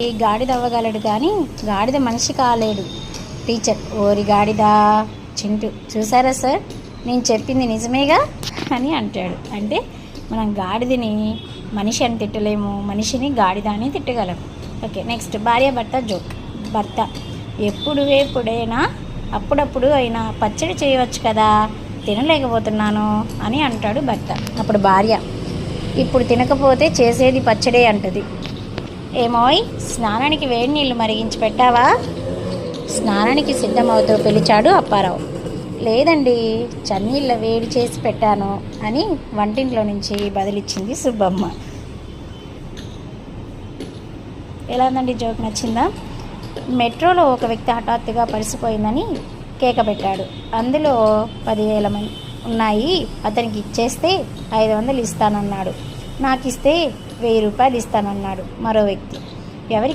ఈ గాడిద అవ్వగలడు కానీ గాడిద మనిషి కాలేడు. టీచర్, ఓరి గాడిద చింటూ, చూసారా సార్, నేను చెప్పింది నిజమేగా అని అంటాడు. అంటే మనం గాడిదని మనిషి అని తిట్టలేము, మనిషిని గాడిద అని తిట్టగలం. ఓకే, నెక్స్ట్ భార్యాభర్త జోక్. భర్త, ఎప్పుడైనా అప్పుడప్పుడు అయినా పచ్చడి చేయవచ్చు కదా, తినలేకపోతున్నాను అని అంటాడు భర్త. అప్పుడు భార్య, ఇప్పుడు తినకపోతే చేసేది పచ్చడే అంటది. ఏమోయ్, స్నానానికి వేడి నీళ్ళు మరిగించి పెట్టావా? స్నానానికి సిద్ధమవుతూ పిలిచాడు అప్పారావు. లేదండి, చన్నీళ్ళ వేడి చేసి పెట్టాను అని వంటింట్లో నుంచి బదిలిచ్చింది సుబ్బమ్మ. ఎలా ఉందండి జోక్, నచ్చిందా? మెట్రోలో ఒక వ్యక్తి హఠాత్తుగా పరిసిపోయిందని కేక పెట్టాడు. అందులో 10,000 మంది ఉన్నాయి, అతనికి ఇచ్చేస్తే 500 ఇస్తానన్నాడు. నాకు ఇస్తే 1000 రూపాయలు ఇస్తానన్నాడు మరో వ్యక్తి. ఎవరికి